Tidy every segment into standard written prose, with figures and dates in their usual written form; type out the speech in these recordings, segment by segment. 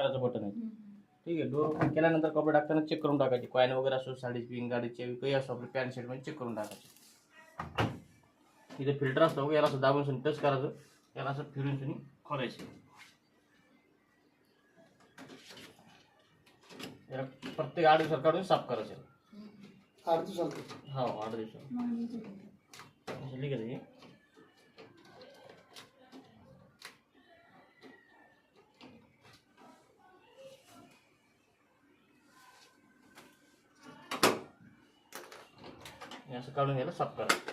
करायचं बटन आहे. ठीक आहे. डोर ओपन केल्यानंतर कपडे टाकताना चेक करून टाकायचे. कॉइन वगैरे असो, साडी पिन, गाडीची काही असो, आपलं पॅन्ट शर्ट मध्ये चेक करून टाकायचे. इथे फिल्टर असतो, याला असं दाबून टच करायचं, याला असं फिरून खोलायचं. याला प्रत्येक 8 दिवसात काढून साफ करायचं. 8 दिवसात? हो, 8 दिवसात. ठीक आहे. असं काढून याला साफ करायचं.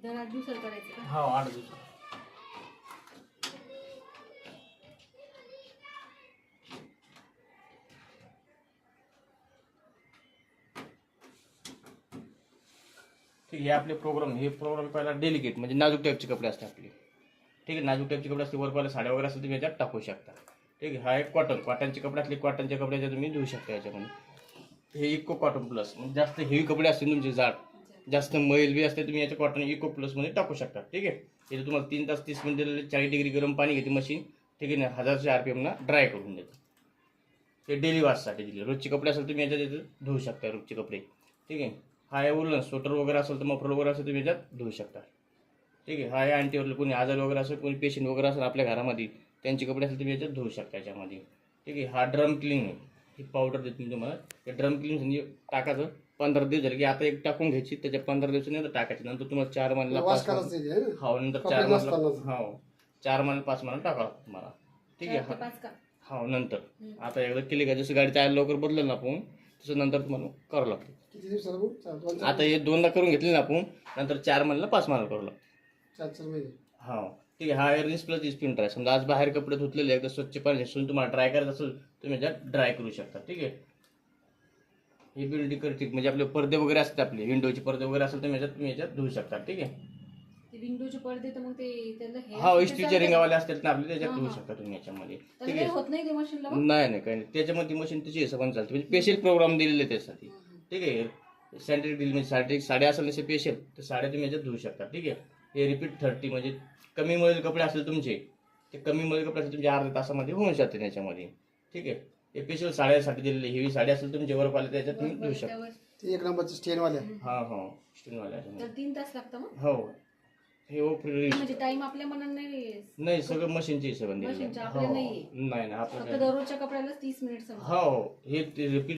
दर 8 दिवसात करायचं का? हो, 8 दिवसात. ठीक आहे. आपले प्रोग्राम पहिला डेलिकेट म्हणजे नाजूक टाईपचे कपडे असतात आपले. ठीक आहे. नाजूक टाईपचे कपडे असते, वर पहिला साड्या वगैरे असतात, तुम्ही याच्यात टाकू शकता. ठीक आहे. हा एक कॉटनचे कपडे असले, कॉटनच्या कपड्याचे तुम्ही धुवू शकता याच्यामध्ये. हे इको कॉटन प्लस म्हणजे जास्त हेवी कपडे असतील तुमचे, जाड जास्त मैल बी असते, तुम्ही याच्या कॉटन इको प्लस मध्ये टाकू शकता. ठीक आहे. इथे तुम्हाला 3 तास 30 मिनिटं 40 डिग्री गरम पाणी घेते मशीन. ठीक आहे ना. 1000 RPM ला ड्राय करून देते. ते डेली वॉशसाठी दिले. रोजचे कपडे असेल तुम्ही याच्यात धुवू शकता, रोजचे कपडे. ठीक आहे. हा आहे उलन स्वेटर वगैरे असेल तर मफलर वगैरे असेल तुम्ही याच्यात धुवू शकता. ठीक आहे. हा आहे अँटीवरल, कोणी आजार वगैरे असेल, कोणी पेशंट वगैरे असेल आपल्या घरामध्ये, त्यांचे कपडे असेल तुम्ही याच्यात धुवू शकता याच्यामध्ये. ठीक आहे. हा ड्रम क्लीन आहे. ही पावडर देते मी तुम्हाला. ते ड्रम क्लीन म्हणजे टाकायचं 15 दिवस झाले की आता एक टाकून घ्यायची, त्याच्या 15 दिवसानंतर टाकायची. नंतर तुम्हाला 4 महिन्याला 5 हो, नंतर 4 महिन्याला हो 4 महिन्याला 5 महिन्याला टाकावं तुम्हाला. ठीक आहे. हो, नंतर आता एकदा केली का, जसं गाडी टायर लवकर बदलेल ना आपण, तसं नंतर तुम्हाला करावं लागतं. किती दिवसाला? आता हे 2दा करून घेतले ना आपण, नंतर 4 महिन्याला 5 महिन्याला करावं लागतं. 4 महिने. हो. ठीक आहे. हा एअरनेस प्लस स्पिन आहे. समजा आज बाहेर कपडे धुतलेले एकदा स्वच्छ पाणी घेऊन तुम्हाला ड्राय करायचं असेल, तुम्ही याच्यात ड्राय करू शकता. ठीक आहे. हे बिल्डिंग ठीक म्हणजे आपले पडदे वगैरे असतात, आपले विंडोचे पडदे वगैरे असेल तुम्ही याच्यात धुवू शकता. ठीक आहे. विंडोचे पडदे तर मग ते त्याला हा इस्त्रीचे रिंगावाले असतात ना आपले, त्याच्यात धुवू शकता तुम्ही याच्यामध्ये. ठीक आहे. होत नाही ते मशीनला? नाही काही नाही, त्याच्यामध्ये मशीन त्याची हिशोबाने चालते. म्हणजे स्पेशल प्रोग्राम दिलेले त्यासाठी. ठीक आहे. सॅनिटरी डील म्हणजे साड्या असेल ना स्पेशल, तर साड्या तुम्ही याच्यात धुवू शकता. ठीक आहे. हे रिपीट 30 म्हणजे कमी मळलेले कपडे असेल तुमचे, ते कमी मळलेले कपडे असेल तुमचे अर्ध्या तासामध्ये होऊन जाते त्याच्यामध्ये. ठीक आहे. हे स्पेशल साड्यासाठी दिलेले, हेवी साडी असेल तुमचे वर पाले त्याच्यात तुम्ही धुवू शकता. ते 1 नंबरचे स्टेनवाले. हा हो, स्टेनवाले. 3 तास लागतं मग? हो. हे म्हणजे टाइम आपल्या मनाने नाही, सगळं मशीनचे हिशोबाने मशीनच्या आपल्या नाही नाही आपलं दररोजच्या कपड्याला 30 मिनिट. हो. हे रिपीट